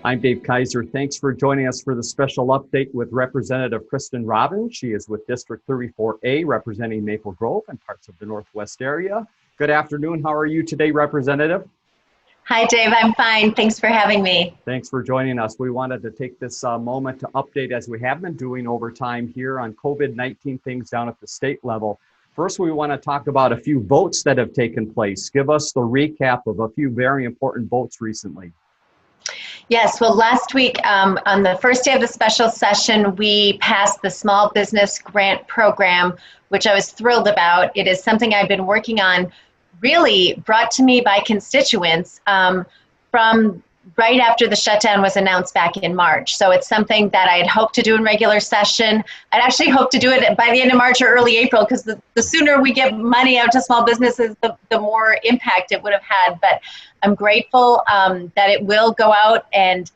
I'm Dave Kaiser. Thanks for joining us for the special update with Representative Kristin Robbins. She is with District 34A, representing Maple Grove and parts of the Northwest area. Good afternoon. How are you today, Representative? Hi, Dave. I'm fine. Thanks for having me. Thanks for joining us. We wanted to take this moment to update, as we have been doing over time here, on COVID-19 things down at the state level. First, we want to talk about a few votes that have taken place. Give us the recap of a few very important votes recently. Yes, well, last week on the first day of the special session, we passed the Small Business Grant Program, which I was thrilled about. It is something I've been working on, really brought to me by constituents from right after the shutdown was announced back in March. So it's something that I had hoped to do in regular session. I'd actually hoped to do it by the end of March or early April, because the sooner we get money out to small businesses, the more impact it would have had. But I'm grateful that it will go out, and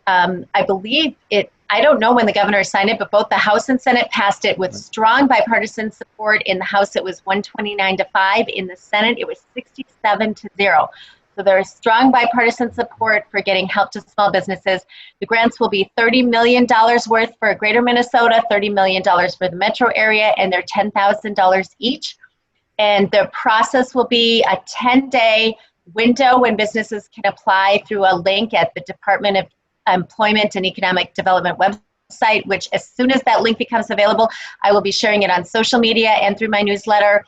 I believe it, I don't know when the governor signed it, but both the House and Senate passed it with strong bipartisan support. In the House, it was 129-5. In the Senate, it was 67-0. So there is strong bipartisan support for getting help to small businesses. The grants will be $30 million worth for Greater Minnesota, $30 million for the metro area, and they're $10,000 each. And the process will be a 10-day window when businesses can apply through a link at the Department of Employment and Economic Development website, which as soon as that link becomes available, I will be sharing it on social media and through my newsletter.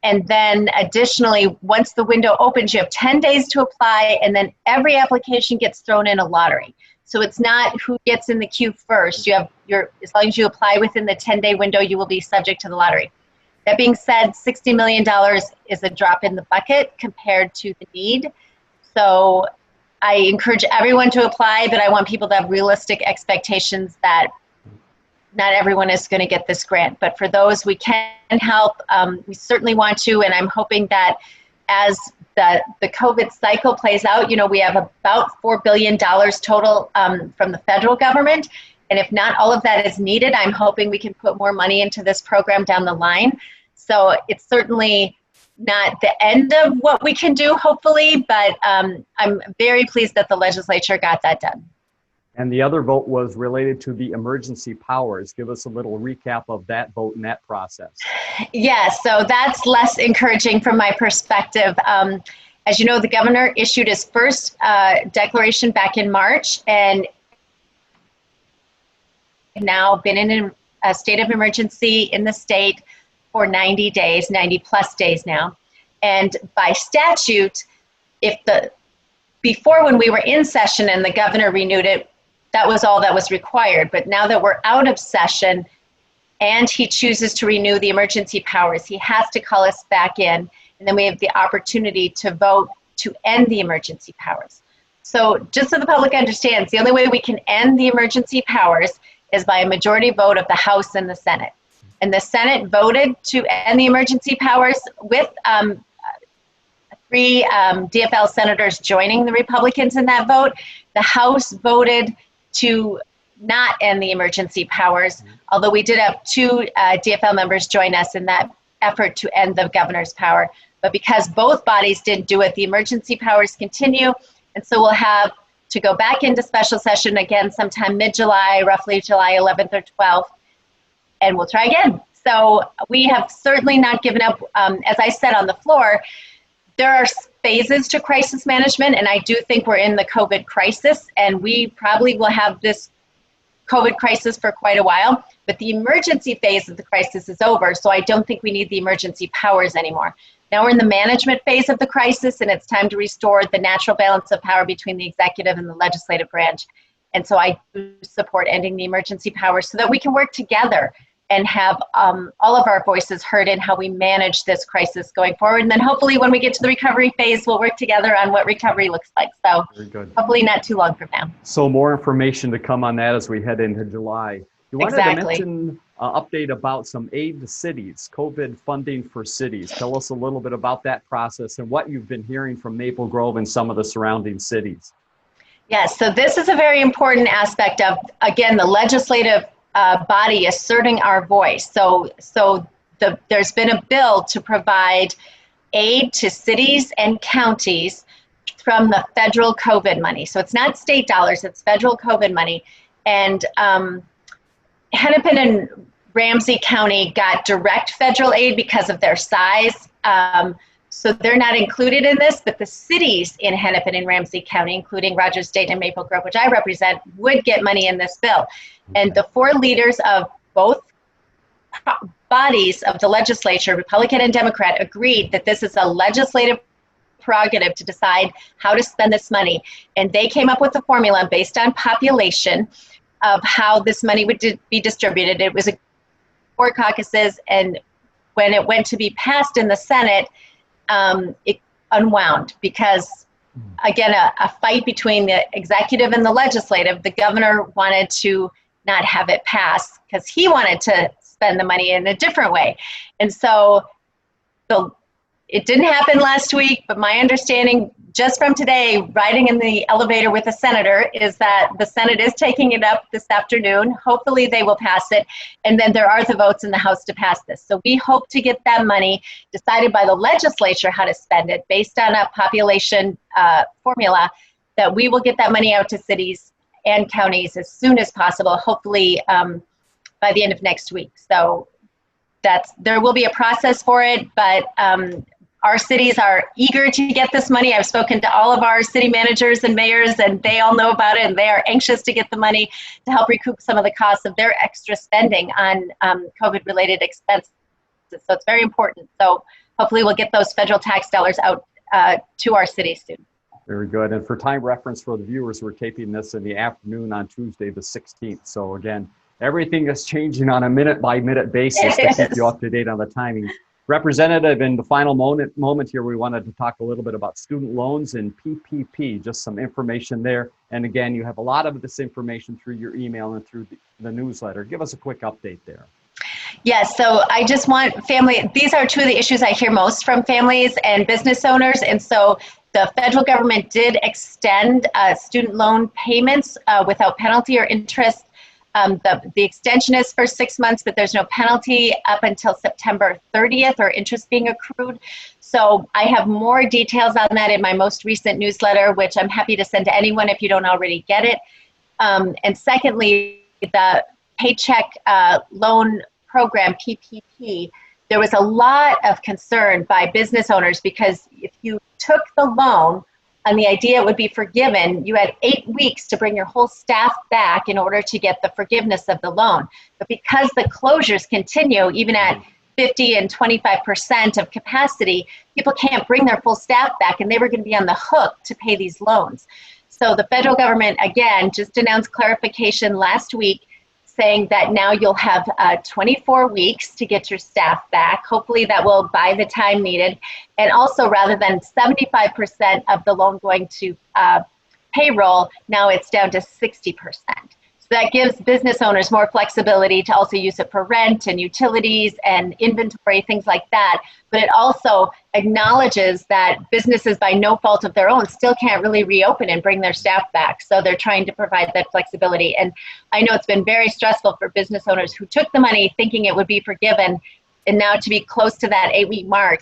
And then additionally, once the window opens, you have 10 days to apply, and then every application gets thrown in a lottery. So it's not who gets in the queue first. You have as long as you apply within the 10-day window, you will be subject to the lottery. That being said, $60 million is a drop in the bucket compared to the need. So I encourage everyone to apply, but I want people to have realistic expectations that not everyone is going to get this grant. But for those we can help, we certainly want to, and I'm hoping that as the COVID cycle plays out, you know, we have about $4 billion total from the federal government. And if not all of that is needed, I'm hoping we can put more money into this program down the line. So it's certainly not the end of what we can do, hopefully, but I'm very pleased that the legislature got that done. And the other vote was related to the emergency powers. Give us a little recap of that vote and that process. Yeah, so that's less encouraging from my perspective. As you know, the governor issued his first declaration back in March, and now been in a state of emergency in the state for 90 days, 90 plus days now. And by statute, before when we were in session and the governor renewed it, that was all that was required. But now that we're out of session and he chooses to renew the emergency powers, he has to call us back in, and then we have the opportunity to vote to end the emergency powers. So just so the public understands, the only way we can end the emergency powers is by a majority vote of the House and the Senate. And the Senate voted to end the emergency powers with 3 DFL senators joining the Republicans in that vote. The House voted to not end the emergency powers, although we did have 2 DFL members join us in that effort to end the governor's power. But because both bodies didn't do it, the emergency powers continue, and so we'll have to go back into special session again sometime mid-July, roughly July 11th or 12th, and we'll try again. So we have certainly not given up. As I said on the floor, there are phases to crisis management, and I do think we're in the COVID crisis, and we probably will have this COVID crisis for quite a while, but the emergency phase of the crisis is over, so I don't think we need the emergency powers anymore. Now we're in the management phase of the crisis, and it's time to restore the natural balance of power between the executive and the legislative branch. And so I do support ending the emergency powers so that we can work together and have all of our voices heard in how we manage this crisis going forward. And then hopefully when we get to the recovery phase, we'll work together on what recovery looks like. So hopefully not too long from now. So more information to come on that as we head into July. You wanted to mention an update about some aid to cities, COVID funding for cities. Tell us a little bit about that process and what you've been hearing from Maple Grove and some of the surrounding cities. Yes, so this is a very important aspect of, again, the legislative body asserting our voice. So there's been a bill to provide aid to cities and counties from the federal COVID money. So it's not state dollars, it's federal COVID money. And Hennepin and Ramsey County got direct federal aid because of their size. So they're not included in this, but the cities in Hennepin and Ramsey County, including Rogersdale and Maple Grove, which I represent, would get money in this bill. And the 4 leaders of both bodies of the legislature, Republican and Democrat, agreed that this is a legislative prerogative to decide how to spend this money. And they came up with a formula based on population of how this money would be distributed. It was 4 caucuses, and when it went to be passed in the Senate, it unwound because, again, a fight between the executive and the legislative. The governor wanted to not have it pass because he wanted to spend the money in a different way. And so it didn't happen last week, but my understanding just from today, riding in the elevator with the senator, is that the Senate is taking it up this afternoon. Hopefully they will pass it. And then there are the votes in the House to pass this. So we hope to get that money decided by the legislature how to spend it based on a population formula, that we will get that money out to cities and counties as soon as possible, hopefully by the end of next week. So there will be a process for it, but our cities are eager to get this money. I've spoken to all of our city managers and mayors, and they all know about it, and they are anxious to get the money to help recoup some of the costs of their extra spending on COVID-related expenses. So it's very important. So hopefully we'll get those federal tax dollars out to our cities soon. Very good. And for time reference for the viewers, we're taping this in the afternoon on Tuesday the 16th. So again, everything is changing on a minute-by-minute basis to keep you up to date on the timing. Representative, in the final moment here, we wanted to talk a little bit about student loans and PPP, just some information there. And again, you have a lot of this information through your email and through the newsletter. Give us a quick update there. Yes, so I just want these are 2 of the issues I hear most from families and business owners. And so the federal government did extend student loan payments without penalty or interest. The extension is for 6 months, but there's no penalty up until September 30th or interest being accrued. So I have more details on that in my most recent newsletter, which I'm happy to send to anyone if you don't already get it. And secondly, the Paycheck Loan Program, PPP, there was a lot of concern by business owners because if you took the loan and the idea it would be forgiven, you had 8 weeks to bring your whole staff back in order to get the forgiveness of the loan. But because the closures continue, even at 50 and 25% of capacity, people can't bring their full staff back, and they were going to be on the hook to pay these loans. So the federal government, again, just announced clarification last week saying that now you'll have 24 weeks to get your staff back. Hopefully that will buy the time needed. And also, rather than 75% of the loan going to payroll, now it's down to 60%. So that gives business owners more flexibility to also use it for rent and utilities and inventory, things like that. But it also acknowledges that businesses, by no fault of their own, still can't really reopen and bring their staff back. So they're trying to provide that flexibility. And I know it's been very stressful for business owners who took the money thinking it would be forgiven, and now to be close to that 8-week mark.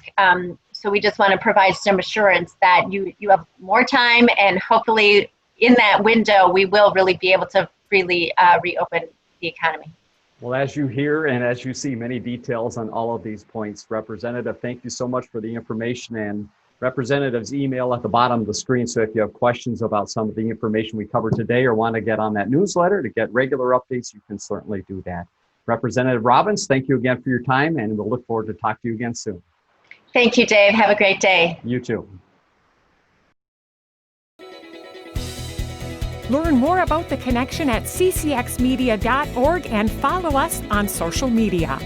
So we just want to provide some assurance that you have more time, and hopefully in that window, we will really be able to freely reopen the economy. Well, as you hear and as you see many details on all of these points, Representative, thank you so much for the information, and Representative's email at the bottom of the screen. So if you have questions about some of the information we covered today or want to get on that newsletter to get regular updates, you can certainly do that. Representative Robbins, thank you again for your time, and we'll look forward to talking to you again soon. Thank you, Dave. Have a great day. You too. Learn more about The Connection at ccxmedia.org and follow us on social media.